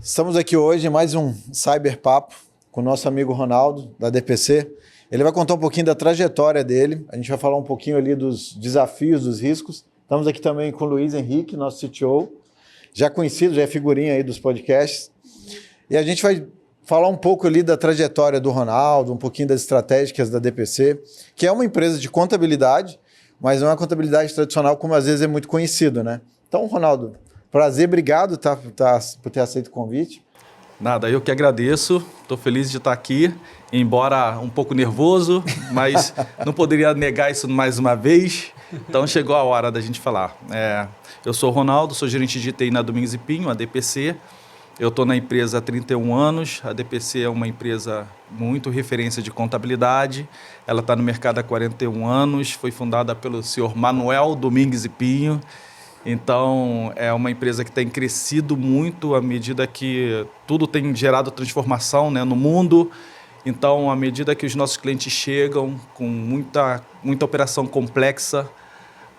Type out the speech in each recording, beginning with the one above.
Estamos aqui hoje em mais um Cyberpapo com o nosso amigo Ronaldo, da DPC. Ele vai contar um pouquinho da trajetória dele, a gente vai falar um pouquinho ali dos desafios, dos riscos. Estamos aqui também com o Luiz Henrique, nosso CTO, já conhecido, já é figurinha aí dos podcasts. E a gente vai falar um pouco ali da trajetória do Ronaldo, um pouquinho das estratégicas da DPC, que é uma empresa de contabilidade, mas não é uma contabilidade tradicional como às vezes é muito conhecido, né? Então, Ronaldo, prazer, obrigado por ter aceito o convite. Nada, eu que agradeço, estou feliz de estar aqui, embora um pouco nervoso, mas não poderia negar isso mais uma vez, então chegou a hora da gente falar. Eu sou o Ronaldo, sou gerente de TI na Domingues e Pinho, a DPC. Eu estou na empresa há 31 anos, a DPC é uma empresa muito referência de contabilidade, ela está no mercado há 41 anos, foi fundada pelo senhor Manuel Domingues e Pinho. Então, é uma empresa que tem crescido muito à medida que tudo tem gerado transformação, né, no mundo. Então, à medida que os nossos clientes chegam com muita operação complexa,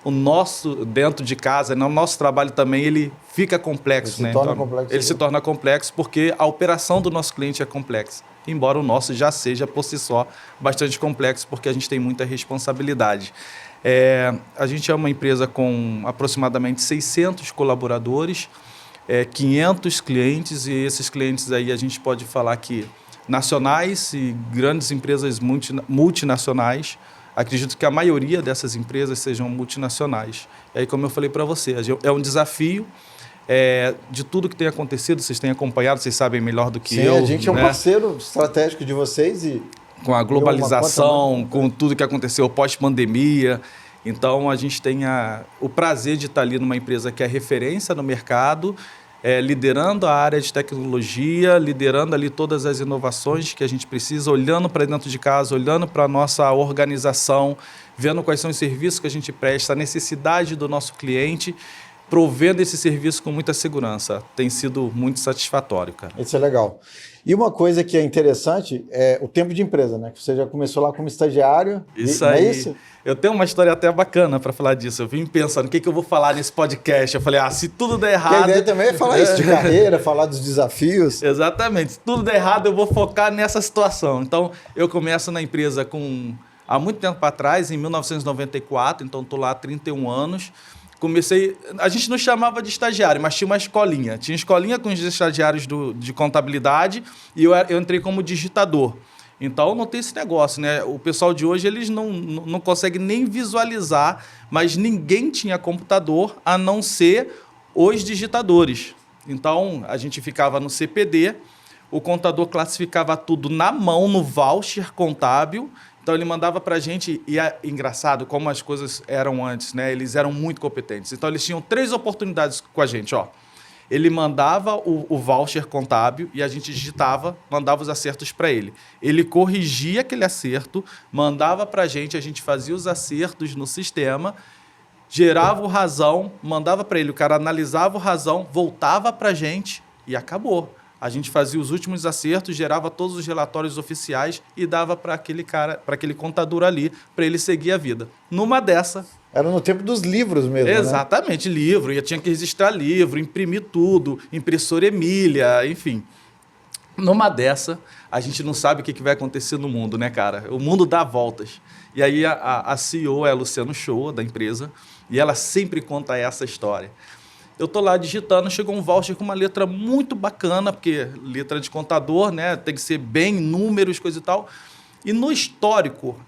o nosso, dentro de casa, o nosso trabalho também, ele fica complexo. Ele se torna complexo porque a operação do nosso cliente é complexa. Embora o nosso já seja, por si só, bastante complexo, porque a gente tem muita responsabilidade. A gente é uma empresa com aproximadamente 600 colaboradores, 500 clientes, e esses clientes aí a gente pode falar que nacionais e grandes empresas multinacionais. Acredito que a maioria dessas empresas sejam multinacionais. E aí, como eu falei para você, é um desafio de tudo que tem acontecido, vocês têm acompanhado, vocês sabem melhor do que eu. Sim, a gente é um parceiro estratégico de vocês e... Com a globalização, com tudo que aconteceu pós-pandemia. Então, a gente tem o prazer de estar ali numa empresa que é referência no mercado, liderando a área de tecnologia, liderando ali todas as inovações que a gente precisa, olhando para dentro de casa, olhando para a nossa organização, vendo quais são os serviços que a gente presta, a necessidade do nosso cliente, provendo esse serviço com muita segurança. Tem sido muito satisfatório, cara. Isso é legal. E uma coisa que é interessante é o tempo de empresa, né? Que você já começou lá como estagiário. Isso aí. É isso? Eu tenho uma história até bacana para falar disso. Eu vim pensando, o que eu vou falar nesse podcast? Eu falei, se tudo der errado... Porque a ideia também é falar isso de carreira, falar dos desafios. Exatamente. Se tudo der errado, eu vou focar nessa situação. Então, eu começo na empresa há muito tempo atrás, em 1994, então estou lá há 31 anos. Comecei, a gente não chamava de estagiário, mas tinha uma escolinha. Tinha escolinha com os estagiários de contabilidade e eu entrei como digitador. Então, não tem esse negócio, né? O pessoal de hoje, eles não conseguem nem visualizar, mas ninguém tinha computador a não ser os digitadores. Então, a gente ficava no CPD, o contador classificava tudo na mão, no voucher contábil. Então, ele mandava para a gente, e é engraçado como as coisas eram antes, né? Eles eram muito competentes. Então, eles tinham 3 oportunidades com a gente, ó. Ele mandava o voucher contábil e a gente digitava, mandava os acertos para ele. Ele corrigia aquele acerto, mandava para a gente fazia os acertos no sistema, gerava o razão, mandava para ele, o cara analisava o razão, voltava para a gente e acabou. A gente fazia os últimos acertos, gerava todos os relatórios oficiais e dava para aquele cara, para aquele contador ali, para ele seguir a vida. Numa dessa... Era no tempo dos livros mesmo, exatamente, né? Livro. Eu tinha que registrar livro, imprimir tudo, impressora Emília, enfim. Numa dessa, a gente não sabe o que vai acontecer no mundo, né, cara? O mundo dá voltas. E aí a CEO é a Luciano Shoa, da empresa, e ela sempre conta essa história. Eu estou lá digitando, chegou um voucher com uma letra muito bacana, porque letra de contador, né, tem que ser bem números, coisa e tal. E no histórico,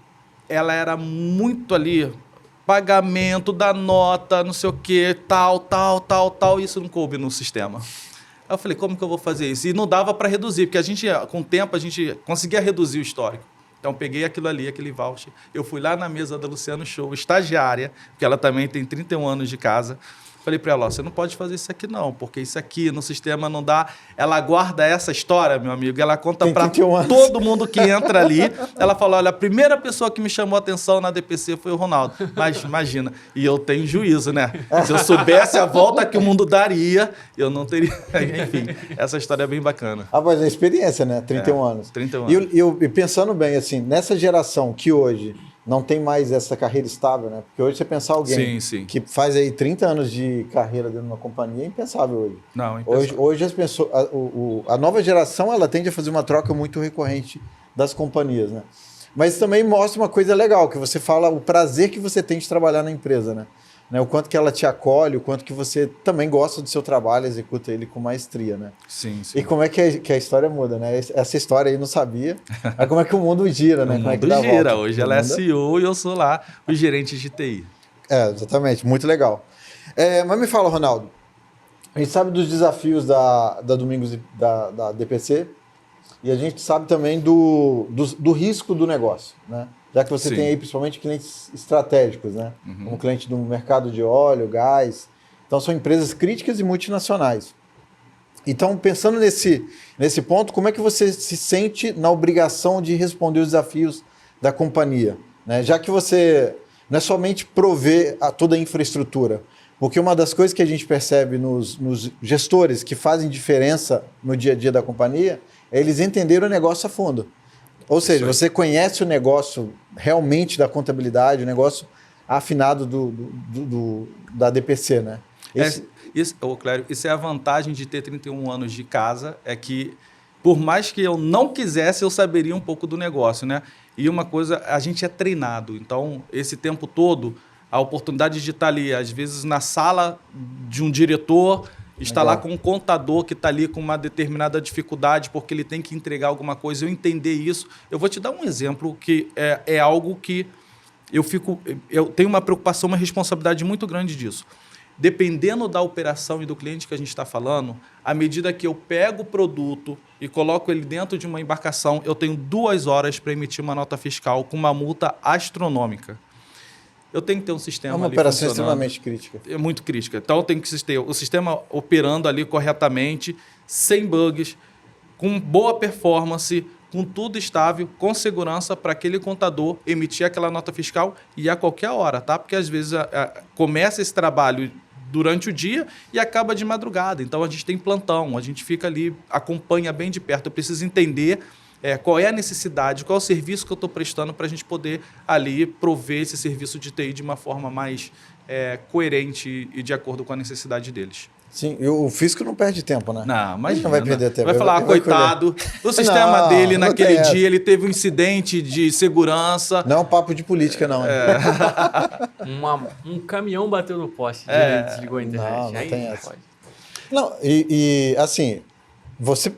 ela era muito ali, pagamento da nota, não sei o quê, tal, isso não coube no sistema. Aí eu falei, como que eu vou fazer isso? E não dava para reduzir, porque com o tempo, a gente conseguia reduzir o histórico. Então, peguei aquilo ali, aquele voucher. Eu fui lá na mesa da Luciano Shoa, estagiária, porque ela também tem 31 anos de casa. Falei para ela, você não pode fazer isso aqui não, porque isso aqui no sistema não dá. Ela guarda essa história, meu amigo, ela conta para todo mundo que entra ali. Ela fala, olha, a primeira pessoa que me chamou a atenção na DPC foi o Ronaldo. Mas imagina, e eu tenho juízo, né? Se eu soubesse a volta que o mundo daria, eu não teria... Enfim, essa história é bem bacana. Mas é experiência, né? 31 anos. 31 anos. E pensando bem, assim, nessa geração que hoje não tem mais essa carreira estável, né? Porque hoje você pensar alguém que faz aí 30 anos de carreira dentro de uma companhia é impensável hoje. Não, impensável. Hoje as pessoas, a nova geração, ela tende a fazer uma troca muito recorrente das companhias, né? Mas também mostra uma coisa legal, que você fala o prazer que você tem de trabalhar na empresa, né? O quanto que ela te acolhe, o quanto que você também gosta do seu trabalho, executa ele com maestria, né? Sim. E como é que a história muda, né? Essa história aí não sabia, mas como é que o mundo gira, né? O mundo gira, hoje ela é CEO e eu sou lá o gerente de TI. Exatamente, muito legal. Mas me fala, Ronaldo, a gente sabe dos desafios da Domingos da DPC e a gente sabe também do risco do negócio, né? Já que você tem aí principalmente clientes estratégicos, né? Como cliente do mercado de óleo, gás. Então são empresas críticas e multinacionais. Então, pensando nesse ponto, como é que você se sente na obrigação de responder os desafios da companhia, né? Já que você não é somente prover toda a infraestrutura, porque uma das coisas que a gente percebe nos gestores que fazem diferença no dia a dia da companhia é eles entenderem o negócio a fundo. Ou seja, você conhece o negócio realmente da contabilidade, o negócio afinado da DPC, né? Clério, isso é a vantagem de ter 31 anos de casa, é que por mais que eu não quisesse, eu saberia um pouco do negócio, né? E uma coisa, a gente é treinado, então esse tempo todo, a oportunidade de estar ali, às vezes na sala de um diretor, está lá com um contador que está ali com uma determinada dificuldade porque ele tem que entregar alguma coisa, eu entender isso. Eu vou te dar um exemplo que é algo que eu tenho uma preocupação, uma responsabilidade muito grande disso. Dependendo da operação e do cliente que a gente está falando, à medida que eu pego o produto e coloco ele dentro de uma embarcação, eu tenho 2 horas para emitir uma nota fiscal com uma multa astronômica. Eu tenho que ter um sistema ali funcionando. É uma operação extremamente crítica. É muito crítica. Então, eu tenho que ter o sistema operando ali corretamente, sem bugs, com boa performance, com tudo estável, com segurança para aquele contador emitir aquela nota fiscal e a qualquer hora, tá? Porque, às vezes, começa esse trabalho durante o dia e acaba de madrugada. Então, a gente tem plantão, a gente fica ali, acompanha bem de perto. Eu preciso entender qual é a necessidade, qual é o serviço que eu estou prestando para a gente poder ali prover esse serviço de TI de uma forma mais coerente e de acordo com a necessidade deles. Sim, e o fisco não perde tempo, né? Não, mas não vai perder tempo. Vai falar, coitado, o sistema dele naquele dia, ele teve um incidente de segurança. Não é um papo de política, não. Um caminhão bateu no poste, desligou a internet. Não tem essa. Não, assim, você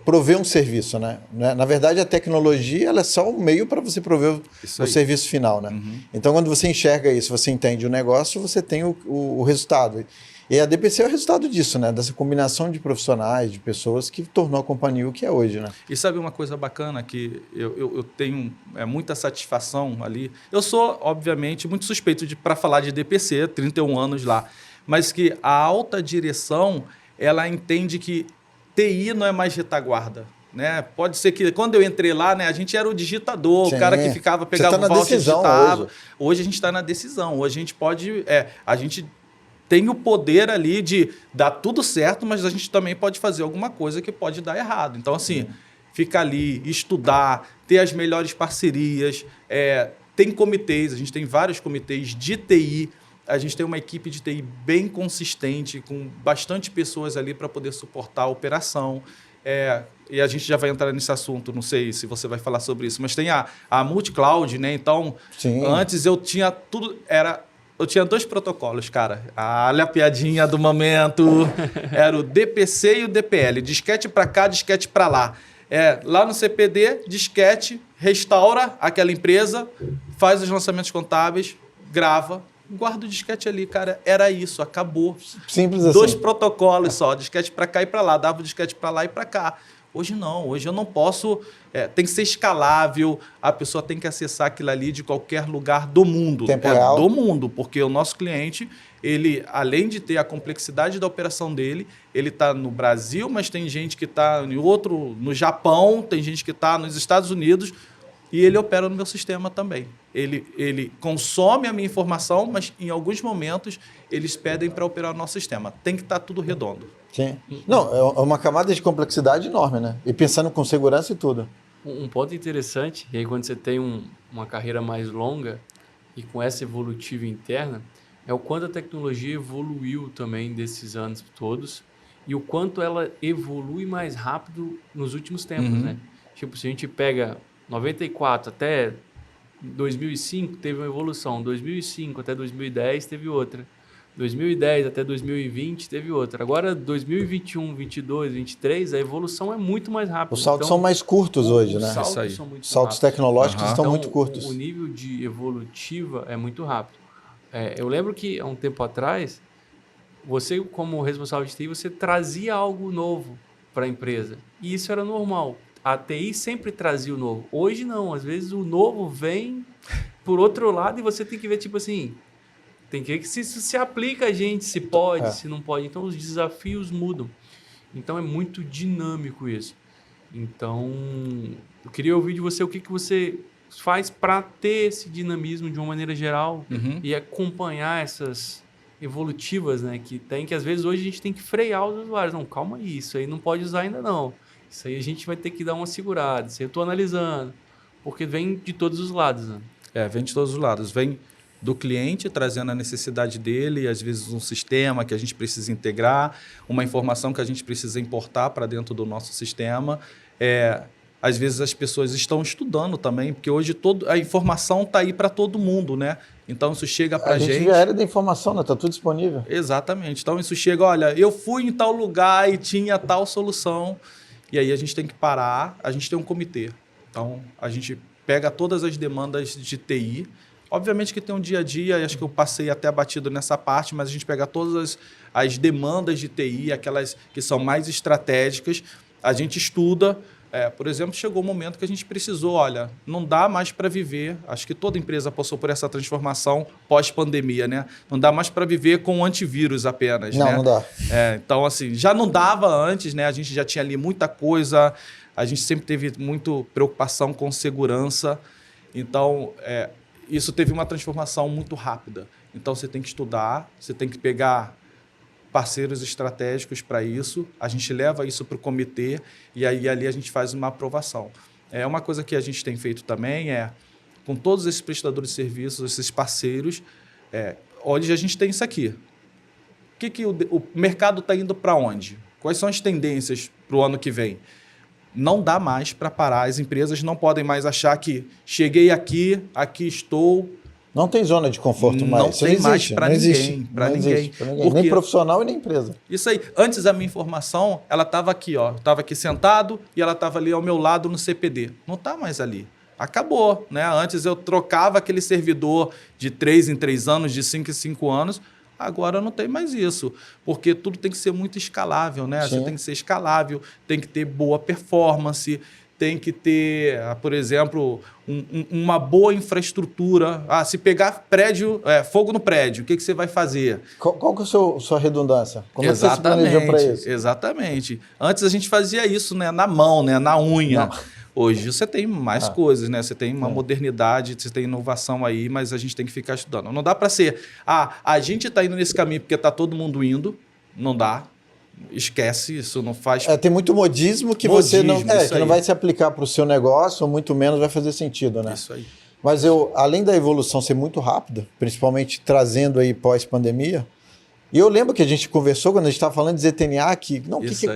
prover um serviço, né? Na verdade, a tecnologia ela é só um meio para você prover o serviço final, né? Então, quando você enxerga isso, você entende o negócio, você tem o resultado. E a DPC é o resultado disso, né? Dessa combinação de profissionais, de pessoas que tornou a companhia o que é hoje, né? E sabe uma coisa bacana que eu tenho muita satisfação ali? Eu sou, obviamente, muito suspeito para falar de DPC, 31 anos lá, mas que a alta direção, ela entende que TI não é mais retaguarda. Né? Pode ser que quando eu entrei lá, né, a gente era o digitador, o cara que ficava, pegava o voucher e digitava. Hoje a gente está na decisão. Hoje a gente pode... a gente tem o poder ali de dar tudo certo, mas a gente também pode fazer alguma coisa que pode dar errado. Então, assim, ficar ali, estudar, ter as melhores parcerias. Tem comitês, a gente tem vários comitês de TI. A gente tem uma equipe de TI bem consistente, com bastante pessoas ali para poder suportar a operação. E a gente já vai entrar nesse assunto, não sei se você vai falar sobre isso, mas tem a multi-cloud, né? Então, antes eu tinha tudo... Eu tinha 2 protocolos, cara. Olha a piadinha do momento. Era o DPC e o DPL. Disquete para cá, disquete para lá. Lá no CPD, disquete, restaura aquela empresa, faz os lançamentos contábeis, grava, guarda o disquete ali, cara. Era isso, acabou. Simples assim. 2 protocolos só, disquete para cá e para lá. Dava o disquete para lá e para cá. Hoje não, hoje eu não posso, tem que ser escalável, a pessoa tem que acessar aquilo ali de qualquer lugar do mundo. Tempo real. Do mundo, porque o nosso cliente, ele, além de ter a complexidade da operação dele, ele está no Brasil, mas tem gente que está no Japão, tem gente que está nos Estados Unidos, e ele opera no meu sistema também. Ele consome a minha informação, mas em alguns momentos eles pedem para operar no nosso sistema. Tem que estar tudo redondo. Sim. Não, é uma camada de complexidade enorme, né? E pensando com segurança e tudo. Um ponto interessante, e aí quando você tem uma carreira mais longa e com essa evolutiva interna, é o quanto a tecnologia evoluiu também desses anos todos e o quanto ela evolui mais rápido nos últimos tempos, né? Tipo, se a gente pega 94 até 2005, teve uma evolução. 2005 até 2010 teve outra. 2010 até 2020 teve outra. Agora, 2021, 22, 23, a evolução é muito mais rápida. Os saltos são mais curtos hoje, né? Os saltos são muito Saltos rápidos. tecnológicos estão Então, muito curtos. O nível de evolutiva é muito rápido. Eu lembro que, há um tempo atrás, você, como responsável de TI, você trazia algo novo para a empresa. E isso era normal. A TI sempre trazia o novo. Hoje, não. Às vezes, o novo vem por outro lado e você tem que ver, tipo assim... Tem que ver que se aplica a gente, se pode, se não pode. Então, os desafios mudam. Então, é muito dinâmico isso. Então, eu queria ouvir de você o que você faz para ter esse dinamismo de uma maneira geral e acompanhar essas evolutivas, né? Que às vezes, hoje a gente tem que frear os usuários. Não, calma aí, isso aí não pode usar ainda não. Isso aí a gente vai ter que dar uma segurada. Isso aí eu estou analisando. Porque vem de todos os lados, né? Vem de todos os lados. Vem do cliente, trazendo a necessidade dele, às vezes um sistema que a gente precisa integrar, uma informação que a gente precisa importar para dentro do nosso sistema. Às vezes as pessoas estão estudando também, porque hoje a informação está aí para todo mundo, né? Então isso chega para a gente... A gente já era da informação, né? Está tudo disponível. Exatamente. Então isso chega, olha, eu fui em tal lugar e tinha tal solução, e aí a gente tem que parar, a gente tem um comitê. Então a gente pega todas as demandas de TI. Obviamente que tem um dia a dia, acho que eu passei até batido nessa parte, mas a gente pega todas as demandas de TI, aquelas que são mais estratégicas, a gente estuda. Por exemplo, chegou o momento que a gente precisou, olha, não dá mais para viver, acho que toda empresa passou por essa transformação pós-pandemia, né? Não dá mais para viver com antivírus apenas, não, né? Não dá. Então, assim, já não dava antes, né? A gente já tinha ali muita coisa, a gente sempre teve muito preocupação com segurança, então... Isso teve uma transformação muito rápida. Então, você tem que estudar, você tem que pegar parceiros estratégicos para isso, a gente leva isso para o comitê e aí ali a gente faz uma aprovação. Uma coisa que a gente tem feito também com todos esses prestadores de serviços, esses parceiros, hoje a gente tem isso aqui. O mercado está indo para onde? Quais são as tendências para o ano que vem? Não dá mais para parar, as empresas não podem mais achar que cheguei aqui estou... Não tem zona de conforto mais. Não tem mais para ninguém. Nem profissional e nem empresa. Isso aí. Antes a minha informação, ela estava aqui, ó. Estava aqui sentado e ela estava ali ao meu lado no CPD. Não está mais ali. Acabou, né? Antes eu trocava aquele servidor de 3 em 3 anos, de 5 em 5 anos. Agora não tem mais isso, porque tudo tem que ser muito escalável, né? Você tem que ser escalável, tem que ter boa performance, tem que ter, por exemplo, uma boa infraestrutura. Se pegar prédio, fogo no prédio, o que você vai fazer? Qual que é a sua redundância? Como você se planejou para isso? Exatamente. Antes a gente fazia isso, né, na mão, né, na unha. Não. Hoje você tem mais coisas, né? Você tem uma modernidade, você tem inovação aí, mas a gente tem que ficar estudando. Não dá para ser, a gente está indo nesse caminho porque está todo mundo indo. Não dá. Esquece, isso não faz... Tem muito modismo que você não... que não vai se aplicar para o seu negócio, ou muito menos vai fazer sentido, né? Isso aí. Mas além da evolução ser muito rápida, principalmente trazendo aí pós-pandemia, e eu lembro que a gente conversou quando a gente estava falando de ZTNA,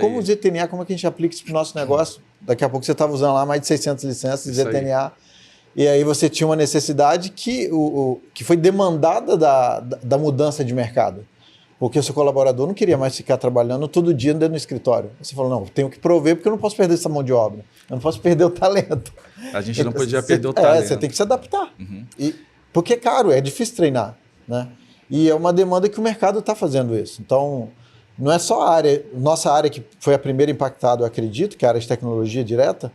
como o ZTNA, como é que a gente aplica isso para o nosso negócio? Daqui a pouco você estava usando lá mais de 600 licenças de ZTNA. Aí. E aí você tinha uma necessidade que foi demandada da mudança de mercado. Porque o seu colaborador não queria mais ficar trabalhando todo dia dentro do escritório. Você falou, não, tenho que prover porque eu não posso perder essa mão de obra. Eu não posso perder o talento. A gente não podia perder o talento. Você tem que se adaptar. Porque é caro, é difícil treinar, né? E é uma demanda que o mercado está fazendo isso. Então, não é só nossa área que foi a primeira impactada, eu acredito, que é a área de tecnologia direta,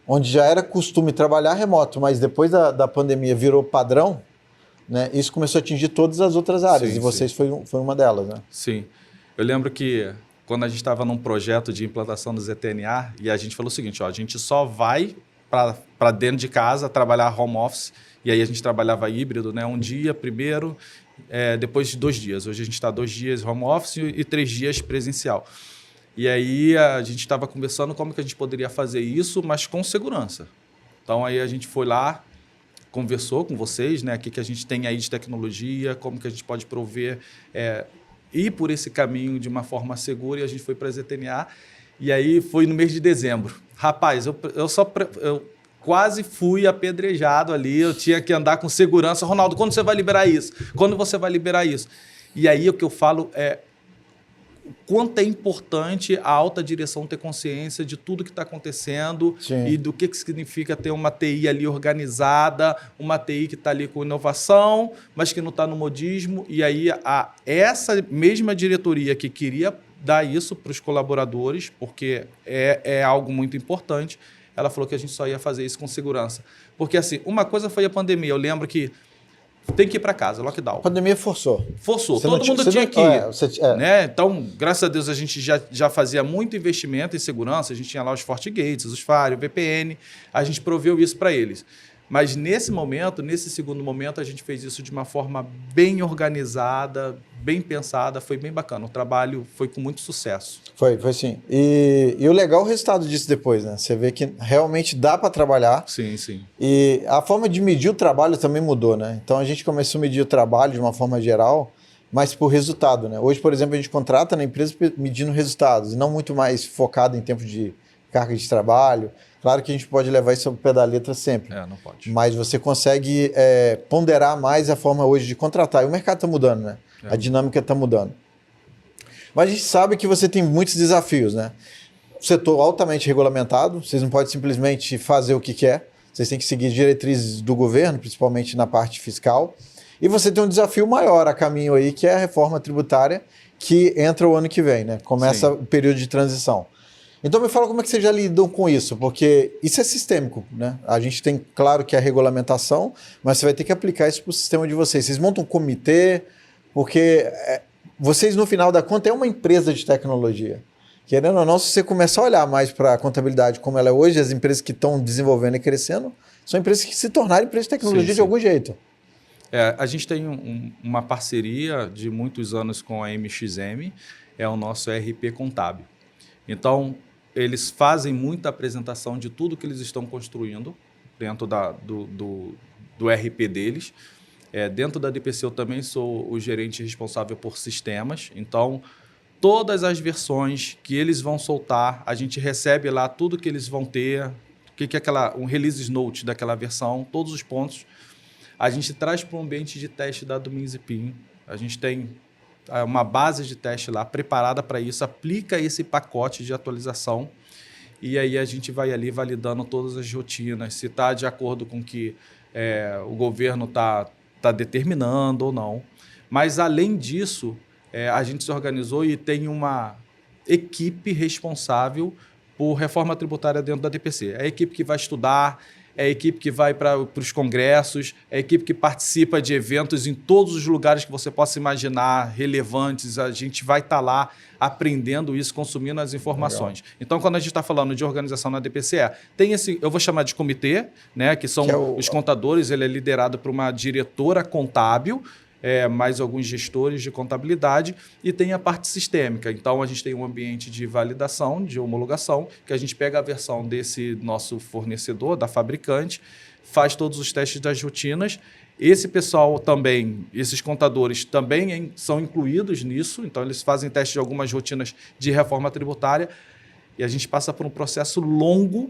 onde já era costume trabalhar remoto, mas depois da pandemia virou padrão, né? Isso começou a atingir todas as outras áreas, e vocês foi uma delas, né? Sim. Eu lembro que quando a gente estava num projeto de implantação do ZTNA, e a gente falou o seguinte, a gente só vai para dentro de casa trabalhar home office, e aí a gente trabalhava híbrido, né? Um dia primeiro... depois de 2 dias. Hoje a gente está 2 dias home office e 3 dias presencial. E aí a gente estava conversando como que a gente poderia fazer isso, mas com segurança. Então aí a gente foi lá, conversou com vocês, né? O que a gente tem aí de tecnologia, como que a gente pode prover, ir por esse caminho de uma forma segura, e a gente foi para a ZTNA. E aí foi no mês de dezembro. Rapaz, eu quase fui apedrejado ali, eu tinha que andar com segurança. Ronaldo, quando você vai liberar isso? Quando você vai liberar isso? E aí o que eu falo é o quanto é importante a alta direção ter consciência de tudo que está acontecendo. Sim. E do que significa ter uma TI ali organizada, uma TI que está ali com inovação, mas que não está no modismo. E aí essa mesma diretoria que queria dar isso para os colaboradores, porque é algo muito importante, ela falou que a gente só ia fazer isso com segurança. Porque assim, uma coisa foi a pandemia. Eu lembro que tem que ir para casa, lockdown. A pandemia forçou. Forçou, todo mundo tinha que ir. Né? Então, graças a Deus, a gente já fazia muito investimento em segurança, a gente tinha lá os FortiGates, os Firewall, o VPN, a gente proveu isso para eles. Mas nesse momento, nesse segundo momento, a gente fez isso de uma forma bem organizada, bem pensada, foi bem bacana. O trabalho foi com muito sucesso. Foi sim. E o legal é o resultado disso depois, né? Você vê que realmente dá para trabalhar. Sim, sim. E a forma de medir o trabalho também mudou, né? Então a gente começou a medir o trabalho de uma forma geral, mas por resultado, né? Hoje, por exemplo, a gente contrata na empresa medindo resultados, e não muito mais focado em tempo de carga de trabalho. Claro que a gente pode levar isso ao pé da letra sempre. Não pode. Mas você consegue ponderar mais a forma hoje de contratar. E o mercado está mudando, né? A dinâmica está mudando. Mas a gente sabe que você tem muitos desafios, né? O setor altamente regulamentado, vocês não podem simplesmente fazer o que quer. Vocês têm que seguir diretrizes do governo, principalmente na parte fiscal. E você tem um desafio maior a caminho aí, que é a reforma tributária, que entra o ano que vem, né? Começa o período de transição. Então me fala como é que vocês já lidam com isso, porque isso é sistêmico, né? A gente tem, claro, que a regulamentação, mas você vai ter que aplicar isso para o sistema de vocês. Vocês montam um comitê, porque vocês, no final da conta, é uma empresa de tecnologia. Querendo ou não, se você começar a olhar mais para a contabilidade como ela é hoje, as empresas que estão desenvolvendo e crescendo, são empresas que se tornaram empresas de tecnologia de algum jeito. A gente tem uma parceria de muitos anos com a MXM, é o nosso ERP contábil. Então, eles fazem muita apresentação de tudo que eles estão construindo dentro do ERP deles. Dentro da DPC eu também sou o gerente responsável por sistemas. Então, todas as versões que eles vão soltar, a gente recebe lá tudo que eles vão ter, o que é um release note daquela versão, todos os pontos. A gente traz para o ambiente de teste da Dominzipin. A gente tem uma base de teste lá preparada para isso, aplica esse pacote de atualização e aí a gente vai ali validando todas as rotinas, se está de acordo com o que o governo está determinando ou não. Mas, além disso, a gente se organizou e tem uma equipe responsável por reforma tributária dentro da DPC. É a equipe que vai estudar, é a equipe que vai para os congressos, é a equipe que participa de eventos em todos os lugares que você possa imaginar, relevantes. A gente vai estar lá aprendendo isso, consumindo as informações. Legal. Então, quando a gente está falando de organização na DPCE, tem esse, eu vou chamar de comitê, né, que são os contadores, ele é liderado por uma diretora contábil, mais alguns gestores de contabilidade, e tem a parte sistêmica. Então, a gente tem um ambiente de validação, de homologação, que a gente pega a versão desse nosso fornecedor, da fabricante, faz todos os testes das rotinas. Esse pessoal também, esses contadores também são incluídos nisso, então eles fazem teste de algumas rotinas de reforma tributária, e a gente passa por um processo longo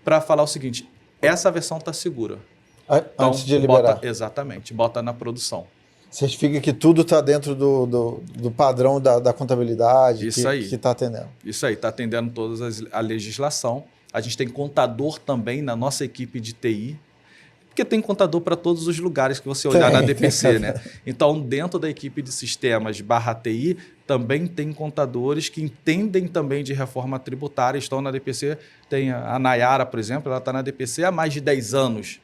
para falar o seguinte, essa versão está segura. Antes de liberar. Exatamente, bota na produção. Certifica que tudo está dentro do padrão da contabilidade que está atendendo. Isso aí, está atendendo toda a legislação. A gente tem contador também na nossa equipe de TI, porque tem contador para todos os lugares que você olhar na DPC, né? Então, dentro da equipe de sistemas /TI, também tem contadores que entendem também de reforma tributária, estão na DPC. Tem a Nayara, por exemplo, ela está na DPC há mais de 10 anos.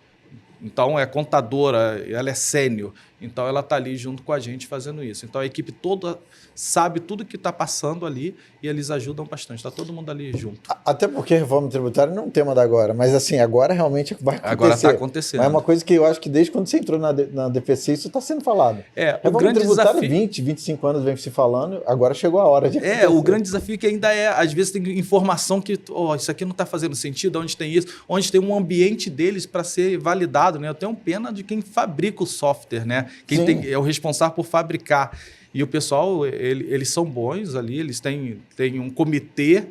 Então, é contadora, ela é sênior. Então, ela está ali junto com a gente fazendo isso. Então, a equipe toda sabe tudo que está passando ali e eles ajudam bastante. Está todo mundo ali junto. Até porque reforma tributária não é um tema da agora, mas assim, agora realmente vai acontecer. Agora está acontecendo. Mas é uma coisa que eu acho que desde quando você entrou na DPC, isso está sendo falado. O grande desafio... 20, 25 anos vem se falando, agora chegou a hora de acontecer. O grande desafio que ainda às vezes tem informação que, isso aqui não está fazendo sentido, onde tem isso, onde tem um ambiente deles para ser validado, né? Eu tenho pena de quem fabrica o software, né? Quem é o responsável por fabricar. E o pessoal, eles são bons ali, eles têm um comitê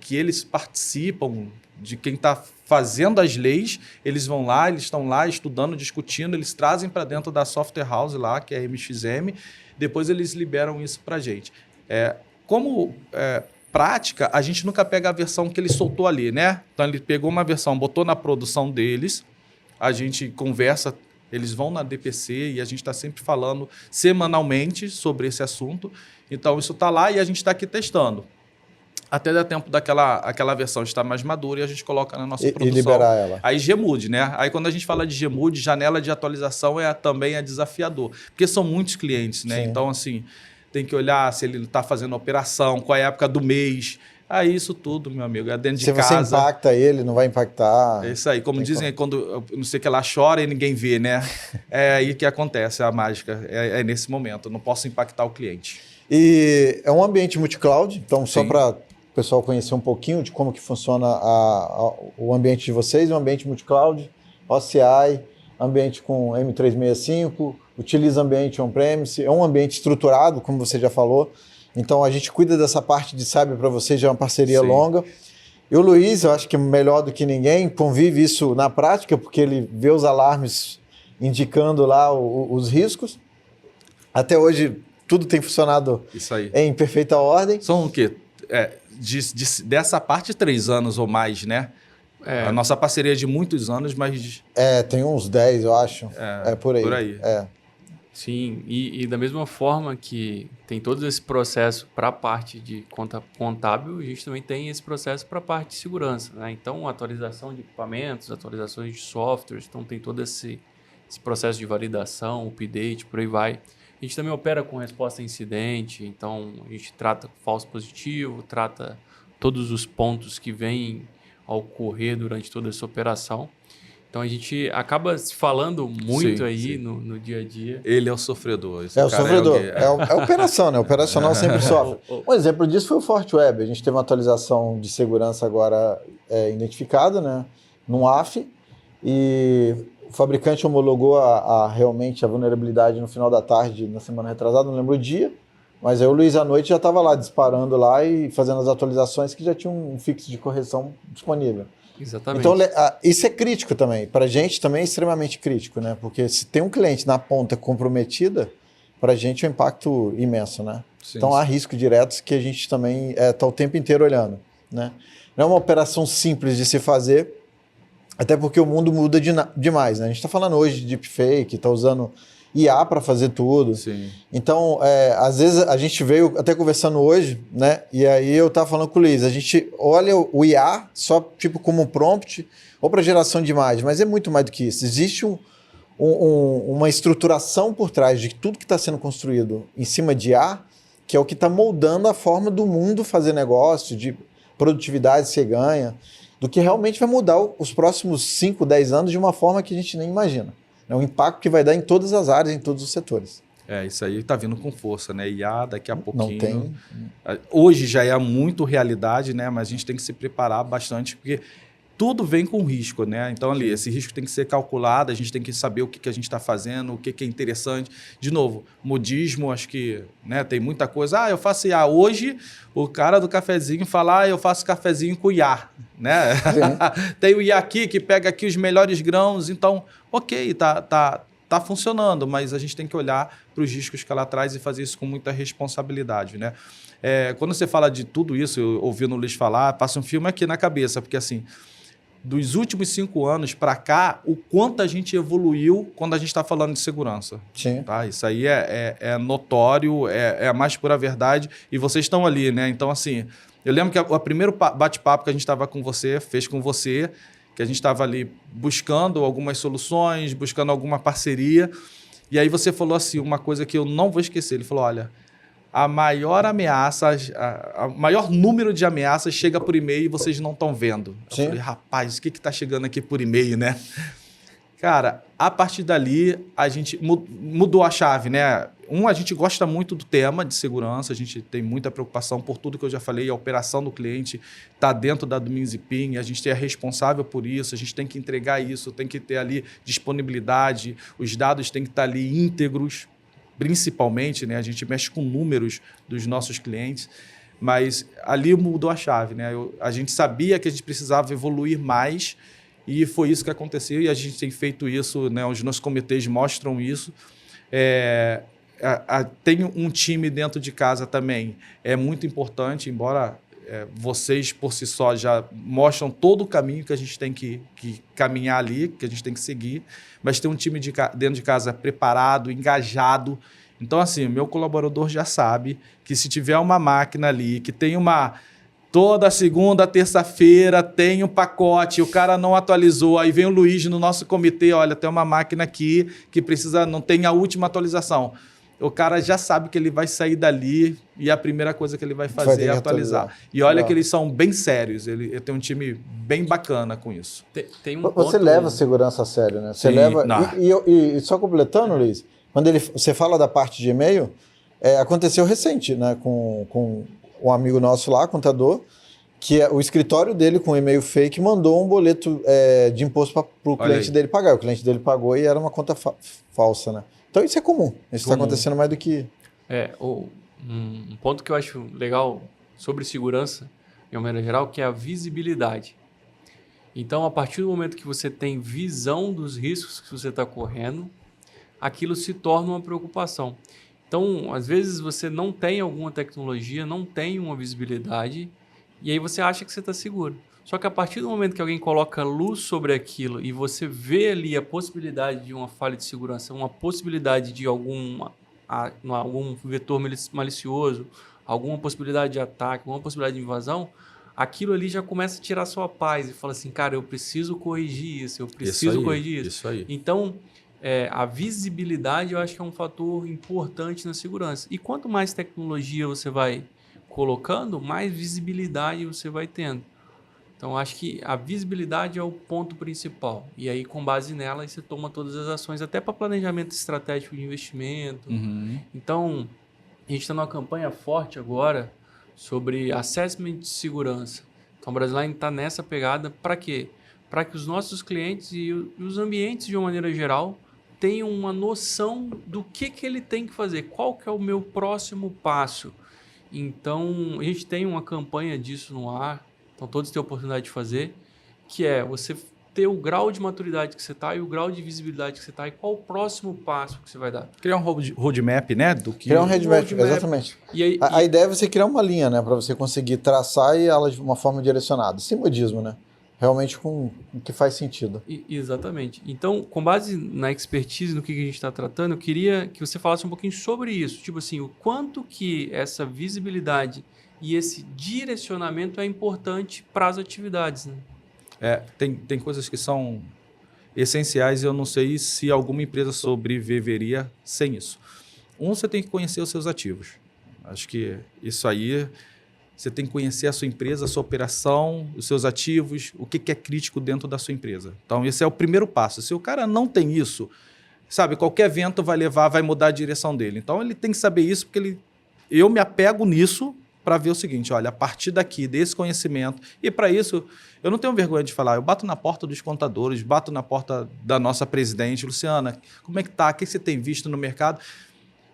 que eles participam de quem está fazendo as leis, eles vão lá, eles estão lá estudando, discutindo, eles trazem para dentro da software house lá, que é a MXM, depois eles liberam isso para a gente. Como prática, a gente nunca pega a versão que ele soltou ali, né? Então, ele pegou uma versão, botou na produção deles, a gente conversa, eles vão na DPC e a gente está sempre falando semanalmente sobre esse assunto. Então, isso está lá e a gente está aqui testando. Até dar tempo aquela versão estar mais madura e a gente coloca na nossa produção. E liberar ela. Aí Gmood, né? Aí quando a gente fala de Gmood, janela de atualização também é desafiador. Porque são muitos clientes, né? Sim. Então, assim, tem que olhar se ele está fazendo operação, qual é a época do mês. Aí isso tudo, meu amigo, é dentro de casa. Se você impacta ele, não vai impactar. É isso aí. Como dizem, quando não sei o que ela chora e ninguém vê, né? É aí que acontece a mágica. É nesse momento. Eu não posso impactar o cliente. E é um ambiente multi-cloud, então só Sim. para o pessoal conhecer um pouquinho de como que funciona o ambiente de vocês, um ambiente multi-cloud, OCI, ambiente com M365, utiliza ambiente on-premise, é um ambiente estruturado, como você já falou. Então, a gente cuida dessa parte de cyber para vocês, já é uma parceria longa. E o Luiz, eu acho que melhor do que ninguém, convive isso na prática, porque ele vê os alarmes indicando lá os riscos. Até hoje, tudo tem funcionado Isso aí. em perfeita ordem. São o quê? Dessa parte, 3 anos ou mais, né? A nossa parceria é de muitos anos, mas... Tem uns 10, eu acho. Por aí. Por aí. Sim, e da mesma forma que tem todo esse processo para a parte de conta contábil, a gente também tem esse processo para a parte de segurança, né? Então, atualização de equipamentos, atualizações de softwares, então tem todo esse processo de validação, update, por aí vai. A gente também opera com resposta a incidente, então a gente trata falso positivo, trata todos os pontos que vêm a ocorrer durante toda essa operação. Então, a gente acaba falando muito no dia a dia. Ele é o sofredor. O sofredor. É operação, né? O operacional sempre sofre. Um exemplo disso foi o Fortweb. A gente teve uma atualização de segurança agora identificada, né? Num AF. E o fabricante homologou realmente a vulnerabilidade no final da tarde, na semana retrasada, não lembro o dia. Mas aí o Luiz à noite já estava lá disparando lá e fazendo as atualizações que já tinha um fixo de correção disponível. Exatamente. Então, isso é crítico também. Para a gente também é extremamente crítico, né? Porque se tem um cliente na ponta comprometida, para a gente é um impacto imenso, né? Sim, então, há risco diretos que a gente também está o tempo inteiro olhando, né? Não é uma operação simples de se fazer, até porque o mundo muda demais, né? A gente está falando hoje de deepfake, está usando IA para fazer tudo. Sim. Então, às vezes a gente veio até conversando hoje, né? E aí eu estava falando com o Luiz, a gente olha o IA só tipo como um prompt ou para geração de imagem, mas é muito mais do que isso. Existe uma estruturação por trás de tudo que está sendo construído em cima de IA, que é o que está moldando a forma do mundo fazer negócio, de produtividade que você ganha, do que realmente vai mudar os próximos 5, 10 anos de uma forma que a gente nem imagina. É um impacto que vai dar em todas as áreas, em todos os setores. Isso aí está vindo com força, né? IA daqui a pouquinho. Não tem. Hoje já é muito realidade, né? Mas a gente tem que se preparar bastante, porque tudo vem com risco, né? Então, ali, esse risco tem que ser calculado, a gente tem que saber o que a gente está fazendo, o que é interessante. De novo, modismo, acho que tem muita coisa. Eu faço IA. Hoje, o cara do cafezinho fala, eu faço cafezinho com IA, né? Tem o IA aqui, que pega aqui os melhores grãos. Então, ok, tá funcionando, mas a gente tem que olhar para os riscos que ela traz e fazer isso com muita responsabilidade, né? Quando você fala de tudo isso, eu ouvindo o Luiz falar, passa um filme aqui na cabeça, porque assim... dos últimos 5 anos para cá, o quanto a gente evoluiu quando a gente está falando de segurança. Sim. Tá? Isso aí é notório, é a mais pura verdade, e vocês estão ali, né? Então, assim, eu lembro que o primeiro bate-papo que a gente estava fez com você, que a gente estava ali buscando algumas soluções, buscando alguma parceria, E aí você falou assim, uma coisa que eu não vou esquecer. Ele falou, olha, a maior ameaça, a maior número de ameaças chega por e-mail e vocês não estão vendo. Eu Sim. falei, rapaz, o que está chegando aqui por e-mail, né? Cara, a partir dali, a gente mudou a chave, né? A gente gosta muito do tema de segurança, a gente tem muita preocupação por tudo que eu já falei, a operação do cliente está dentro da Domingos e PIN, a gente é responsável por isso, a gente tem que entregar isso, tem que ter ali disponibilidade, os dados têm que estar ali íntegros, principalmente, né? A gente mexe com números dos nossos clientes, mas ali mudou a chave, né? A gente sabia que a gente precisava evoluir mais e foi isso que aconteceu e a gente tem feito isso, né? Os nossos comitês mostram isso. Tem um time dentro de casa também, é muito importante, embora vocês por si só já mostram todo o caminho que a gente tem que caminhar ali, que a gente tem que seguir, mas tem um time dentro de casa preparado, engajado. Então, assim, o meu colaborador já sabe que se tiver uma máquina ali, que tem toda segunda, terça-feira tem um pacote, o cara não atualizou, aí vem o Luiz no nosso comitê, olha, tem uma máquina aqui que não tem a última atualização. O cara já sabe que ele vai sair dali e a primeira coisa que ele vai fazer é atualizar. E olha que eles são bem sérios, ele tem um time bem bacana com isso. Tem Você leva a segurança a sério, né? Você leva. E só completando, Luiz, quando você fala da parte de e-mail, aconteceu recente, né? Com um amigo nosso lá, contador, que o escritório dele com e-mail fake mandou um boleto de imposto para o cliente dele pagar. O cliente dele pagou e era uma conta falsa, né? Então isso é comum. Isso está acontecendo mais do que... Um ponto que eu acho legal sobre segurança, de uma maneira geral, que é a visibilidade. Então, a partir do momento que você tem visão dos riscos que você está correndo, aquilo se torna uma preocupação. Então, às vezes você não tem alguma tecnologia, não tem uma visibilidade, e aí você acha que você está seguro. Só que a partir do momento que alguém coloca luz sobre aquilo e você vê ali a possibilidade de uma falha de segurança, uma possibilidade de algum vetor malicioso, alguma possibilidade de ataque, alguma possibilidade de invasão, aquilo ali já começa a tirar sua paz e fala assim, cara, eu preciso corrigir isso, eu preciso corrigir isso. Isso aí. Então, a visibilidade eu acho que é um fator importante na segurança. E quanto mais tecnologia você vai colocando, mais visibilidade você vai tendo. Então, acho que a visibilidade é o ponto principal. E aí, com base nela, você toma todas as ações, até para planejamento estratégico de investimento. Uhum. Então, a gente está numa campanha forte agora sobre assessment de segurança. Então, o Brasiline está nessa pegada para quê? Para que os nossos clientes e os ambientes, de uma maneira geral, tenham uma noção do que ele tem que fazer, qual que é o meu próximo passo. Então, a gente tem uma campanha disso no ar, então todos têm a oportunidade de fazer, que é você ter o grau de maturidade que você está e o grau de visibilidade que você está e qual o próximo passo que você vai dar. Criar um roadmap, né? Criar um roadmap, exatamente. A ideia é você criar uma linha, né? Para você conseguir traçar e ela de uma forma direcionada. Sem modismo, né? Realmente com o que faz sentido. Exatamente. Então, com base na expertise no que a gente está tratando, eu queria que você falasse um pouquinho sobre isso. Tipo assim, o quanto que essa visibilidade e esse direcionamento é importante para as atividades, né? Tem coisas que são essenciais e eu não sei se alguma empresa sobreviveria sem isso. Você tem que conhecer os seus ativos. Acho que isso aí, você tem que conhecer a sua empresa, a sua operação, os seus ativos, o que é crítico dentro da sua empresa. Então, esse é o primeiro passo. Se o cara não tem isso, sabe, qualquer vento vai mudar a direção dele. Então, ele tem que saber isso, porque eu me apego nisso para ver o seguinte, olha, a partir daqui, desse conhecimento, e para isso, eu não tenho vergonha de falar, eu bato na porta dos contadores, bato na porta da nossa presidente, Luciana, como é que tá? O que você tem visto no mercado?